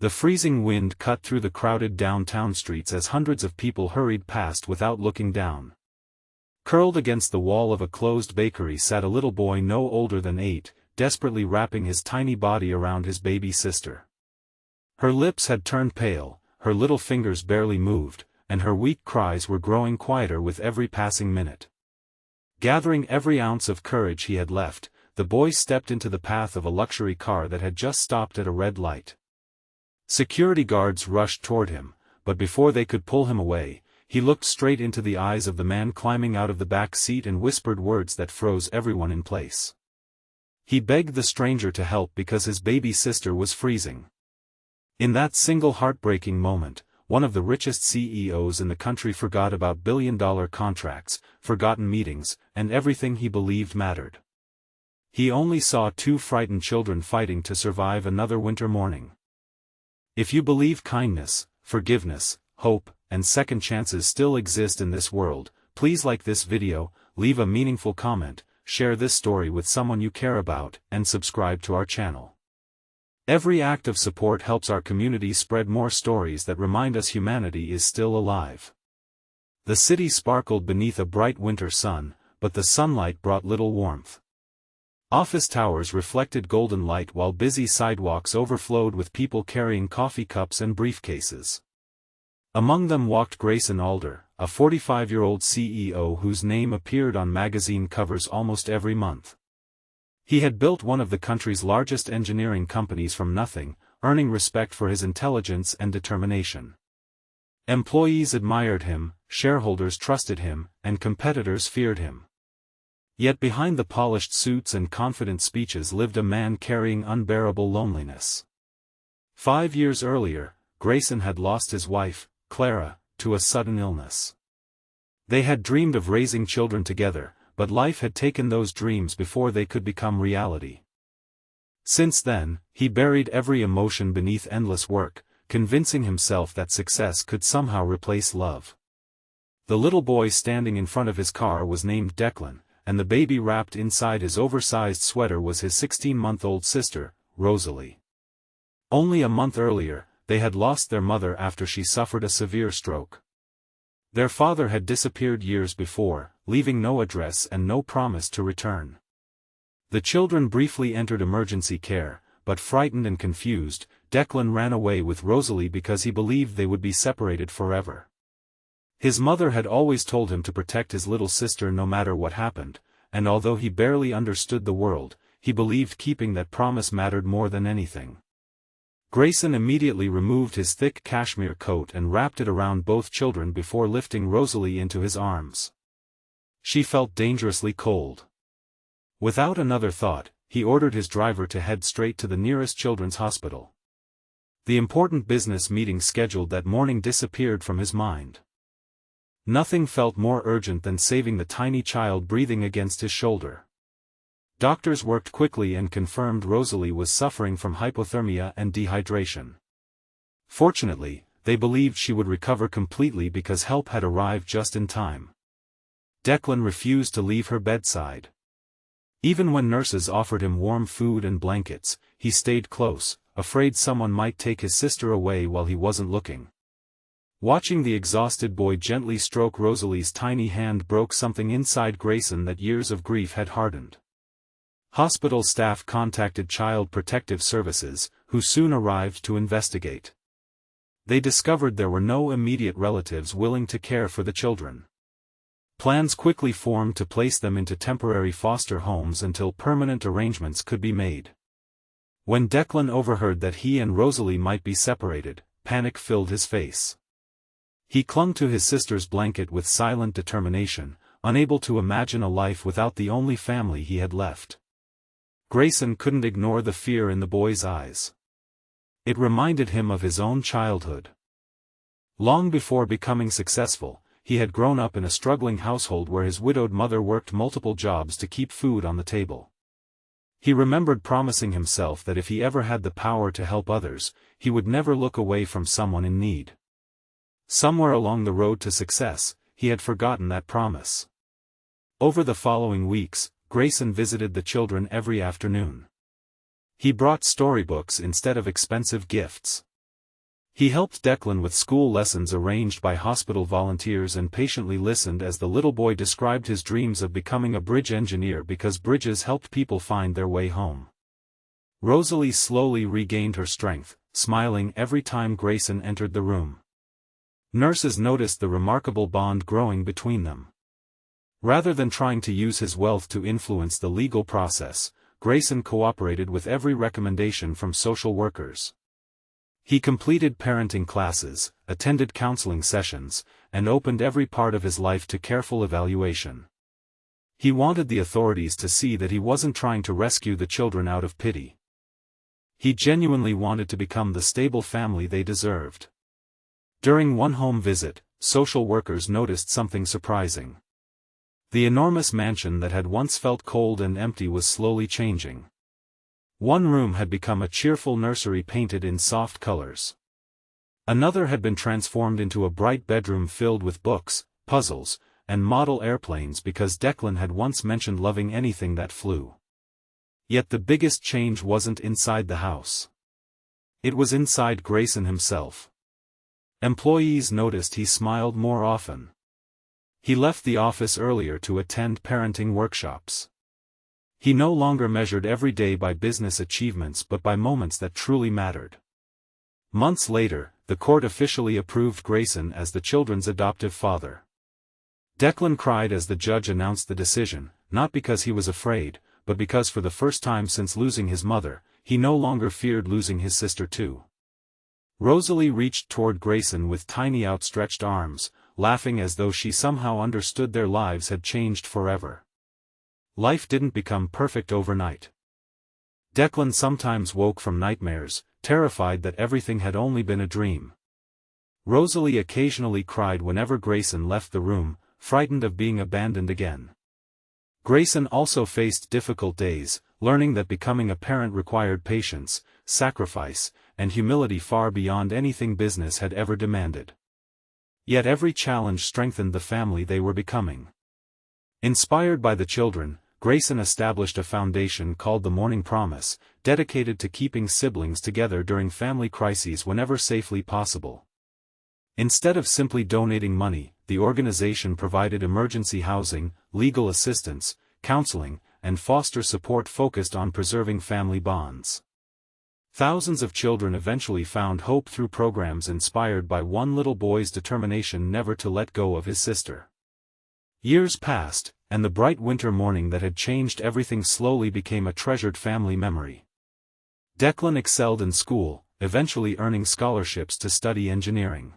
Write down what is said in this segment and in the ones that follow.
The freezing wind cut through the crowded downtown streets as hundreds of people hurried past without looking down. Curled against the wall of a closed bakery sat a little boy no older than 8, desperately wrapping his tiny body around his baby sister. Her lips had turned pale, her little fingers barely moved, and her weak cries were growing quieter with every passing minute. Gathering every ounce of courage he had left, the boy stepped into the path of a luxury car that had just stopped at a red light. Security guards rushed toward him, but before they could pull him away, he looked straight into the eyes of the man climbing out of the back seat and whispered words that froze everyone in place. He begged the stranger to help because his baby sister was freezing. In that single heartbreaking moment, one of the richest CEOs in the country forgot about billion-dollar contracts, forgotten meetings, and everything he believed mattered. He only saw 2 frightened children fighting to survive another winter morning. If you believe kindness, forgiveness, hope, and second chances still exist in this world, please like this video, leave a meaningful comment, share this story with someone you care about, and subscribe to our channel. Every act of support helps our community spread more stories that remind us humanity is still alive. The city sparkled beneath a bright winter sun, but the sunlight brought little warmth. Office towers reflected golden light while busy sidewalks overflowed with people carrying coffee cups and briefcases. Among them walked Grayson Alder, a 45-year-old CEO whose name appeared on magazine covers almost every month. He had built one of the country's largest engineering companies from nothing, earning respect for his intelligence and determination. Employees admired him, shareholders trusted him, and competitors feared him. Yet behind the polished suits and confident speeches lived a man carrying unbearable loneliness. 5 years earlier, Grayson had lost his wife, Clara, to a sudden illness. They had dreamed of raising children together, but life had taken those dreams before they could become reality. Since then, he buried every emotion beneath endless work, convincing himself that success could somehow replace love. The little boy standing in front of his car was named Declan, and the baby wrapped inside his oversized sweater was his 16-month-old sister, Rosalie. Only a month earlier, they had lost their mother after she suffered a severe stroke. Their father had disappeared years before, leaving no address and no promise to return. The children briefly entered emergency care, but frightened and confused, Declan ran away with Rosalie because he believed they would be separated forever. His mother had always told him to protect his little sister no matter what happened, and although he barely understood the world, he believed keeping that promise mattered more than anything. Grayson immediately removed his thick cashmere coat and wrapped it around both children before lifting Rosalie into his arms. She felt dangerously cold. Without another thought, he ordered his driver to head straight to the nearest children's hospital. The important business meeting scheduled that morning disappeared from his mind. Nothing felt more urgent than saving the tiny child breathing against his shoulder. Doctors worked quickly and confirmed Rosalie was suffering from hypothermia and dehydration. Fortunately, they believed she would recover completely because help had arrived just in time. Declan refused to leave her bedside. Even when nurses offered him warm food and blankets, he stayed close, afraid someone might take his sister away while he wasn't looking. Watching the exhausted boy gently stroke Rosalie's tiny hand broke something inside Grayson that years of grief had hardened. Hospital staff contacted Child Protective Services, who soon arrived to investigate. They discovered there were no immediate relatives willing to care for the children. Plans quickly formed to place them into temporary foster homes until permanent arrangements could be made. When Declan overheard that he and Rosalie might be separated, panic filled his face. He clung to his sister's blanket with silent determination, unable to imagine a life without the only family he had left. Grayson couldn't ignore the fear in the boy's eyes. It reminded him of his own childhood. Long before becoming successful, he had grown up in a struggling household where his widowed mother worked multiple jobs to keep food on the table. He remembered promising himself that if he ever had the power to help others, he would never look away from someone in need. Somewhere along the road to success, he had forgotten that promise. Over the following weeks, Grayson visited the children every afternoon. He brought storybooks instead of expensive gifts. He helped Declan with school lessons arranged by hospital volunteers and patiently listened as the little boy described his dreams of becoming a bridge engineer because bridges helped people find their way home. Rosalie slowly regained her strength, smiling every time Grayson entered the room. Nurses noticed the remarkable bond growing between them. Rather than trying to use his wealth to influence the legal process, Grayson cooperated with every recommendation from social workers. He completed parenting classes, attended counseling sessions, and opened every part of his life to careful evaluation. He wanted the authorities to see that he wasn't trying to rescue the children out of pity. He genuinely wanted to become the stable family they deserved. During one home visit, social workers noticed something surprising. The enormous mansion that had once felt cold and empty was slowly changing. One room had become a cheerful nursery painted in soft colors. Another had been transformed into a bright bedroom filled with books, puzzles, and model airplanes because Declan had once mentioned loving anything that flew. Yet the biggest change wasn't inside the house. It was inside Grayson himself. Employees noticed he smiled more often. He left the office earlier to attend parenting workshops. He no longer measured every day by business achievements but by moments that truly mattered. Months later, the court officially approved Grayson as the children's adoptive father. Declan cried as the judge announced the decision, not because he was afraid, but because for the first time since losing his mother, he no longer feared losing his sister too. Rosalie reached toward Grayson with tiny outstretched arms, laughing as though she somehow understood their lives had changed forever. Life didn't become perfect overnight. Declan sometimes woke from nightmares, terrified that everything had only been a dream. Rosalie occasionally cried whenever Grayson left the room, frightened of being abandoned again. Grayson also faced difficult days, learning that becoming a parent required patience, sacrifice, and humility far beyond anything business had ever demanded. Yet every challenge strengthened the family they were becoming. Inspired by the children, Grayson established a foundation called the Morning Promise, dedicated to keeping siblings together during family crises whenever safely possible. Instead of simply donating money, the organization provided emergency housing, legal assistance, counseling, and foster support focused on preserving family bonds. Thousands of children eventually found hope through programs inspired by one little boy's determination never to let go of his sister. Years passed, and the bright winter morning that had changed everything slowly became a treasured family memory. Declan excelled in school, eventually earning scholarships to study engineering.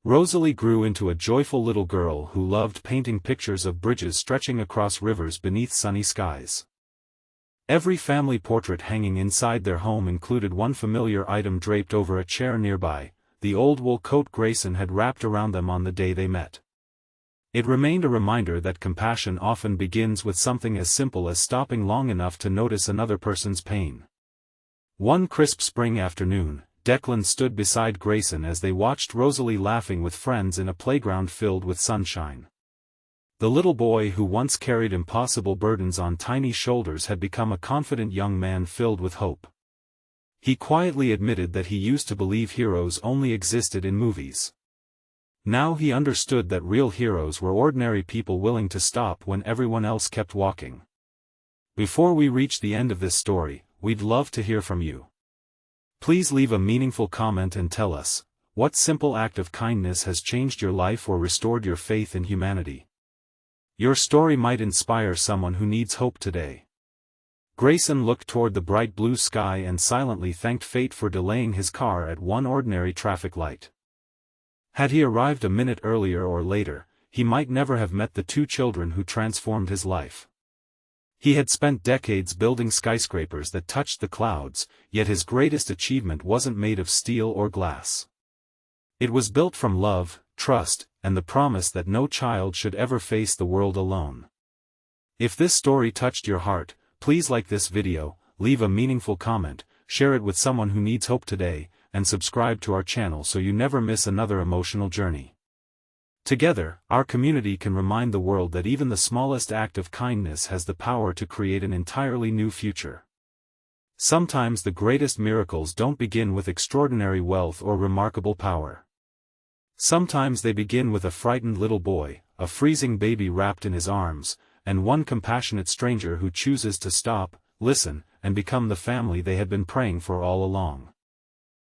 Rosalie grew into a joyful little girl who loved painting pictures of bridges stretching across rivers beneath sunny skies. Every family portrait hanging inside their home included one familiar item draped over a chair nearby, the old wool coat Grayson had wrapped around them on the day they met. It remained a reminder that compassion often begins with something as simple as stopping long enough to notice another person's pain. One crisp spring afternoon, Declan stood beside Grayson as they watched Rosalie laughing with friends in a playground filled with sunshine. The little boy who once carried impossible burdens on tiny shoulders had become a confident young man filled with hope. He quietly admitted that he used to believe heroes only existed in movies. Now he understood that real heroes were ordinary people willing to stop when everyone else kept walking. Before we reach the end of this story, we'd love to hear from you. Please leave a meaningful comment and tell us, what simple act of kindness has changed your life or restored your faith in humanity? Your story might inspire someone who needs hope today. Grayson looked toward the bright blue sky and silently thanked fate for delaying his car at one ordinary traffic light. Had he arrived a minute earlier or later, he might never have met the two children who transformed his life. He had spent decades building skyscrapers that touched the clouds, yet his greatest achievement wasn't made of steel or glass. It was built from love, trust, and the promise that no child should ever face the world alone. If this story touched your heart, please like this video, leave a meaningful comment, share it with someone who needs hope today, and subscribe to our channel so you never miss another emotional journey. Together, our community can remind the world that even the smallest act of kindness has the power to create an entirely new future. Sometimes the greatest miracles don't begin with extraordinary wealth or remarkable power. Sometimes they begin with a frightened little boy, a freezing baby wrapped in his arms, and one compassionate stranger who chooses to stop, listen, and become the family they had been praying for all along.